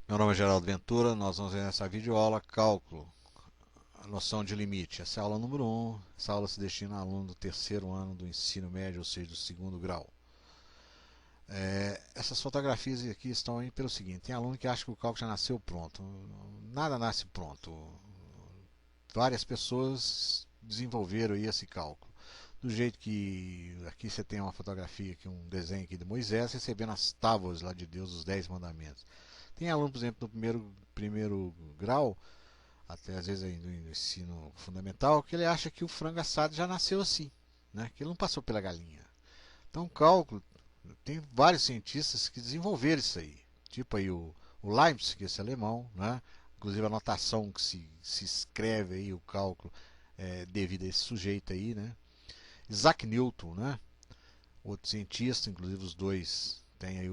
Meu nome é Geraldo Ventura, nós vamos ver nessa videoaula cálculo, a noção de limite. Essa é a aula número 1, essa aula se destina a aluno do terceiro ano do ensino médio, ou seja, do segundo grau. Essas fotografias aqui estão aí pelo seguinte, tem aluno que acha que o cálculo já nasceu pronto. Nada nasce pronto. Várias pessoas desenvolveram aí esse cálculo. Do jeito que aqui você tem uma fotografia, aqui, um desenho aqui de Moisés recebendo as tábuas lá de Deus, os 10 mandamentos. Tem aluno, por exemplo, no primeiro grau, até às vezes aí no ensino fundamental, que ele acha que o frango assado já nasceu assim, né? Que ele não passou pela galinha. Então, o cálculo, tem vários cientistas que desenvolveram isso aí. Tipo aí o Leibniz, que é esse alemão, né? Inclusive a notação que se escreve aí, o cálculo, devido a esse sujeito aí, né? Isaac Newton, né? Outro cientista, inclusive os dois têm aí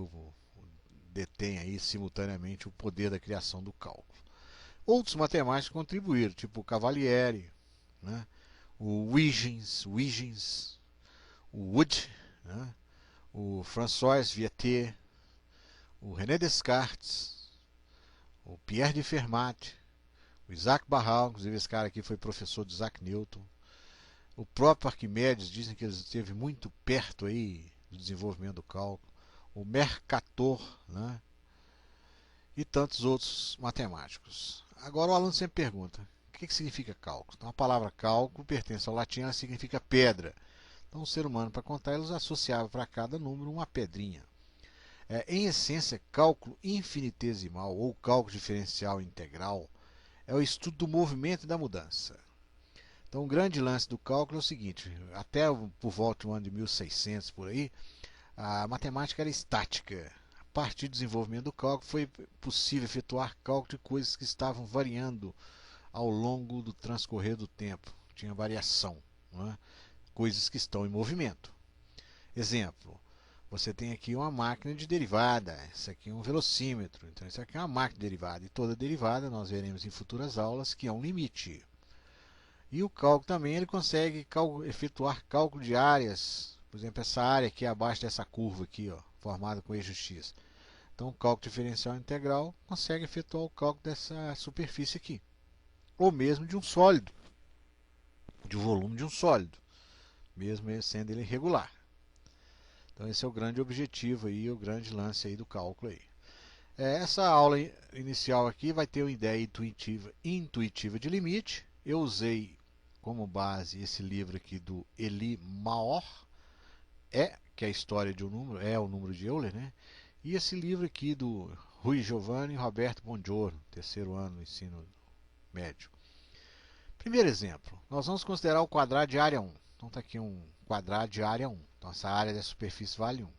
detém aí simultaneamente o poder da criação do cálculo. Outros matemáticos contribuíram, tipo o Cavalieri, né? O Huygens, o Wood, né? O François Vialet, o René Descartes, o Pierre de Fermat, o Isaac Barral, inclusive esse cara aqui foi professor de Isaac Newton, o próprio Arquimedes, dizem que ele esteve muito perto aí do desenvolvimento do cálculo, o Mercator, né? E tantos outros matemáticos. Agora o aluno sempre pergunta, o que significa cálculo? Então a palavra cálculo pertence ao latim, ela significa pedra. Então o ser humano, para contar, eles associava para cada número uma pedrinha. Em essência, cálculo infinitesimal ou cálculo diferencial integral é o estudo do movimento e da mudança. Então o grande lance do cálculo é o seguinte, até por volta do ano de 1600 por aí, a matemática era estática. A partir do desenvolvimento do cálculo foi possível efetuar cálculo de coisas que estavam variando ao longo do transcorrer do tempo. Tinha variação, não é? Coisas que estão em movimento. Exemplo, você tem aqui uma máquina de derivada, isso aqui é um velocímetro, então isso aqui é uma máquina de derivada, e toda derivada nós veremos em futuras aulas que é um limite. E o cálculo também ele consegue efetuar cálculo de áreas, por exemplo, essa área aqui abaixo dessa curva aqui, ó, formada com eixo x. Então o cálculo diferencial integral consegue efetuar o cálculo dessa superfície aqui, ou mesmo de um sólido, de um volume de um sólido, mesmo ele sendo ele irregular. Então esse é o grande objetivo aí, o grande lance aí do cálculo aí. Essa aula inicial aqui vai ter uma ideia intuitiva de limite. Eu usei como base esse livro aqui do Elie Maor, que é a história de um número, é o número de Euler, né? E esse livro aqui do Rui Giovanni e Roberto Bongiorno, terceiro ano do ensino médio. Primeiro exemplo, nós vamos considerar o quadrado de área 1. Então está aqui um quadrado de área 1. Então essa área da superfície vale 1.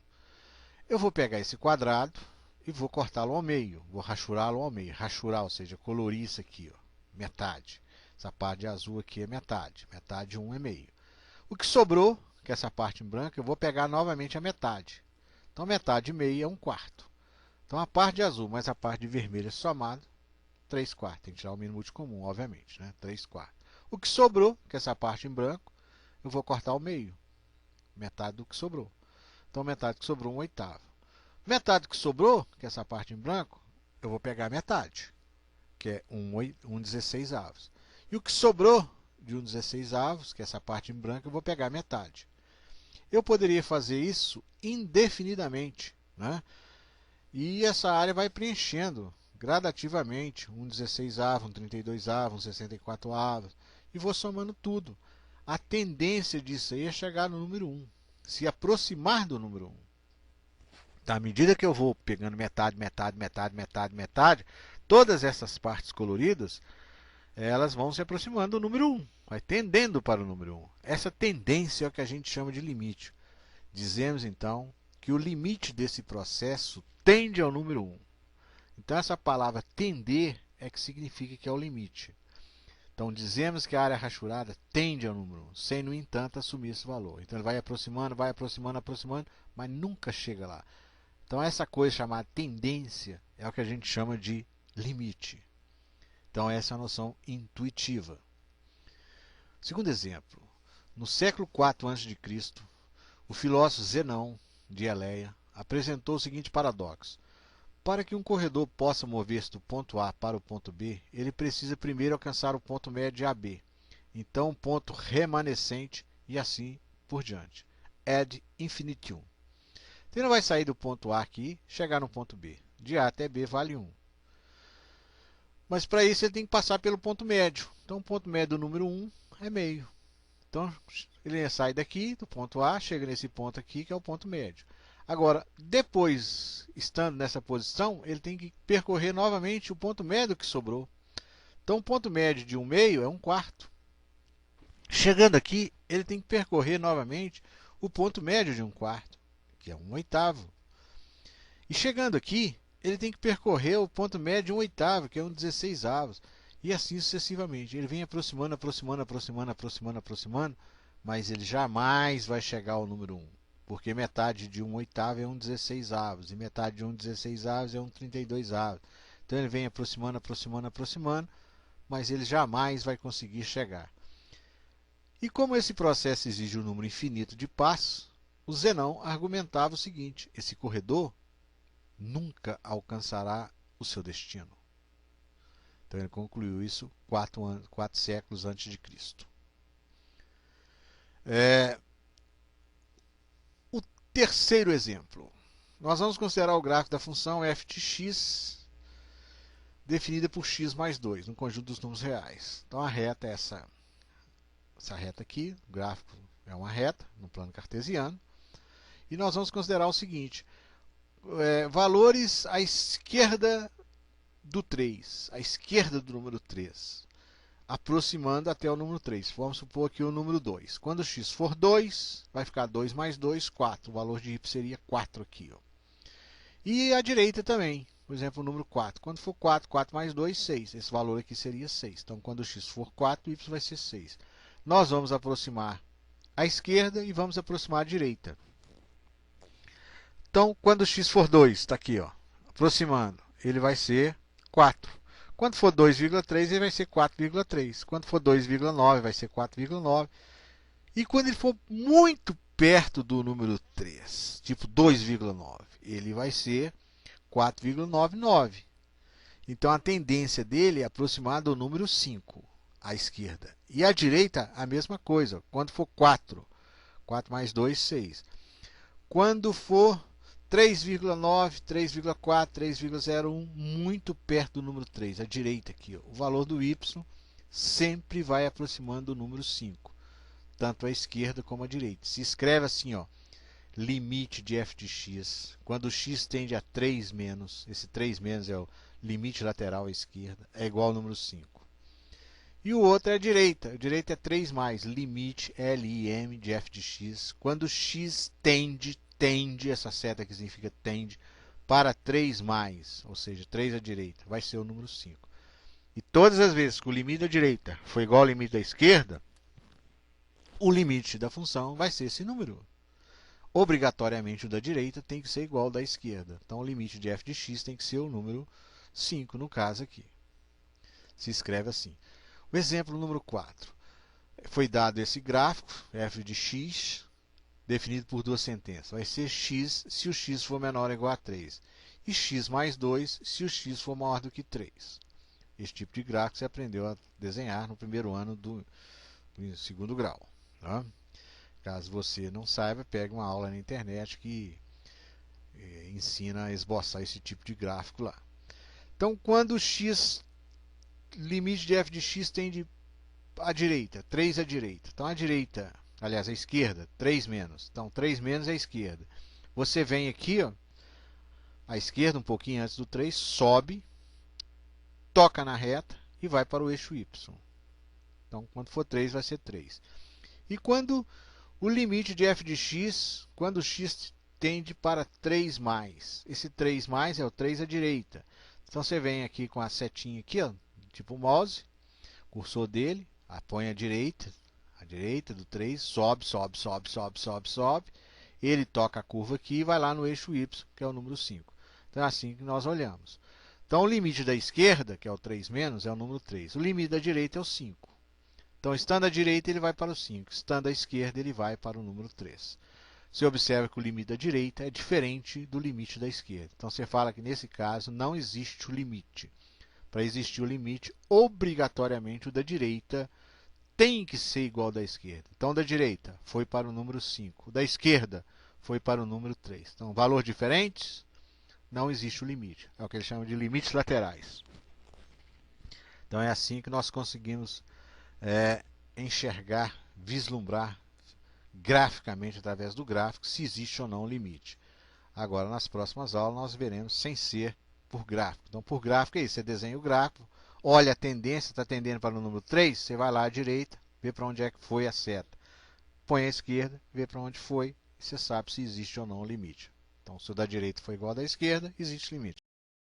Eu vou pegar esse quadrado e vou cortá-lo ao meio, vou rachurá-lo ao meio. Rachurar, ou seja, colorir isso aqui, ó, metade. Essa parte de azul aqui é metade, metade de 1 é meio. O que sobrou, que é essa parte em branco, eu vou pegar novamente a metade. Então metade de meio é 1 quarto. Então a parte de azul mais a parte de vermelho somado, 3 quartos. Tem que tirar o mínimo de comum, obviamente, né? 3 quartos. O que sobrou, que é essa parte em branco, eu vou cortar ao meio. Metade do que sobrou. Então metade que sobrou, 1 oitavo. Metade que sobrou, que é essa parte em branco, eu vou pegar metade, que é 1 16 avos. E o que sobrou de 1 16 avos, que é essa parte em branco, eu vou pegar metade. Eu poderia fazer isso indefinidamente, né? E essa área vai preenchendo gradativamente, 1 16 avos, 1 32 avos, 1 64 avos, e vou somando tudo. A tendência disso aí é chegar no número 1, se aproximar do número 1. Então, à medida que eu vou pegando metade, metade, metade, metade, metade, todas essas partes coloridas, elas vão se aproximando do número 1, vai tendendo para o número 1. Essa tendência é o que a gente chama de limite. Dizemos então que o limite desse processo tende ao número 1. Então essa palavra tender é que significa que é o limite. Então dizemos que a área rachurada tende ao número 1, sem no entanto assumir esse valor. Então ele vai aproximando, aproximando, mas nunca chega lá. Então essa coisa chamada tendência é o que a gente chama de limite. Então essa é a noção intuitiva. Segundo exemplo, no século IV a.C., o filósofo Zenão de Eleia apresentou o seguinte paradoxo. Para que um corredor possa mover-se do ponto A para o ponto B, ele precisa primeiro alcançar o ponto médio de AB, então o ponto remanescente e assim por diante. Ad infinitum. Então ele vai sair do ponto A aqui, chegar no ponto B. De A até B vale 1. Mas para isso ele tem que passar pelo ponto médio. Então o ponto médio do número 1 é meio. Então ele sai daqui, do ponto A, chega nesse ponto aqui, que é o ponto médio. Agora, depois, estando nessa posição, ele tem que percorrer novamente o ponto médio que sobrou. Então o ponto médio de 1 meio é 1 quarto. Chegando aqui, ele tem que percorrer novamente o ponto médio de 1 quarto, que é 1 oitavo. E chegando aqui, ele tem que percorrer o ponto médio de 1 oitavo, que é 1 16avos. E assim sucessivamente. Ele vem aproximando, aproximando, aproximando, aproximando, aproximando, mas ele jamais vai chegar ao número 1. Porque metade de 1 oitavo é 1 16avos, e metade de 1 16avos é 1 32avos. Então ele vem aproximando, aproximando, aproximando, mas ele jamais vai conseguir chegar. E como esse processo exige um número infinito de passos, o Zenão argumentava o seguinte: esse corredor nunca alcançará o seu destino. Então ele concluiu isso 4 séculos antes de Cristo. O terceiro exemplo. Nós vamos considerar o gráfico da função f de x definida por x mais 2, no conjunto dos números reais. Então a reta é essa reta aqui, o gráfico é uma reta no plano cartesiano. E nós vamos considerar o seguinte: valores à esquerda do 3, à esquerda do número 3, aproximando até o número 3. Vamos supor aqui o número 2. Quando x for 2, vai ficar 2 mais 2, 4. O valor de y seria 4 aqui. Ó. E à direita também, por exemplo, o número 4. Quando for 4, 4 mais 2, 6. Esse valor aqui seria 6. Então, quando x for 4, y vai ser 6. Nós vamos aproximar à esquerda e vamos aproximar à direita. Então, quando x for 2, está aqui, ó, aproximando, ele vai ser 4. Quando for 2,3, ele vai ser 4,3. Quando for 2,9, vai ser 4,9. E quando ele for muito perto do número 3, tipo 2,9, ele vai ser 4,99. Então a tendência dele é aproximar do número 5, à esquerda. E à direita, a mesma coisa. Quando for 4, 4 mais 2, 6. Quando for 3,9, 3,4, 3,01, muito perto do número 3, à direita aqui. Ó. O valor do y sempre vai aproximando do número 5, tanto à esquerda como à direita. Se escreve assim, ó, limite de f de x, quando x tende a 3 menos, esse 3 menos é o limite lateral à esquerda, é igual ao número 5. E o outro é a direita é 3 mais, limite LIM de f de x, quando x tende, essa seta que significa tende, para 3 mais, ou seja, 3 à direita, vai ser o número 5. E todas as vezes que o limite da direita for igual ao limite da esquerda, o limite da função vai ser esse número. Obrigatoriamente o da direita tem que ser igual ao da esquerda. Então o limite de f de x tem que ser o número 5, no caso aqui. Se escreve assim. O exemplo número 4. Foi dado esse gráfico, f de x, definido por duas sentenças. Vai ser x se o x for menor ou igual a 3. E x mais 2 se o x for maior do que 3. Esse tipo de gráfico você aprendeu a desenhar no primeiro ano do segundo grau. Tá? Caso você não saiba, pegue uma aula na internet que ensina a esboçar esse tipo de gráfico lá. Então, quando o x, limite de f de x tende à direita, 3 à direita. Então, à direita, aliás, à esquerda, 3 menos. Então, 3 menos é a esquerda. Você vem aqui, ó, à esquerda, um pouquinho antes do 3, sobe, toca na reta e vai para o eixo y. Então, quando for 3, vai ser 3. E quando o limite de f de x, quando x tende para 3 mais. Esse 3 mais é o 3 à direita. Então você vem aqui com a setinha aqui, ó, tipo mouse, cursor dele, põe à direita do 3, sobe, sobe, sobe, sobe, sobe, sobe. Ele toca a curva aqui e vai lá no eixo y, que é o número 5. Então é assim que nós olhamos. Então o limite da esquerda, que é o 3 menos, é o número 3. O limite da direita é o 5. Então, estando à direita, ele vai para o 5. Estando à esquerda, ele vai para o número 3. você observa que o limite da direita é diferente do limite da esquerda. Então você fala que nesse caso não existe o limite. Para existir o limite, obrigatoriamente o da direita tem que ser igual ao da esquerda. Então, da direita foi para o número 5, da esquerda foi para o número 3. Então, valores diferentes, não existe o limite. É o que eles chamam de limites laterais. Então, é assim que nós conseguimos enxergar, vislumbrar graficamente através do gráfico se existe ou não um limite. Agora, nas próximas aulas, nós veremos sem ser por gráfico. Então, por gráfico é isso: você desenha o gráfico, olha a tendência, está tendendo para o número 3, você vai lá à direita, vê para onde é que foi a seta. Põe à esquerda, vê para onde foi, e você sabe se existe ou não o limite. Então, se o da direita for igual ao da esquerda, existe limite.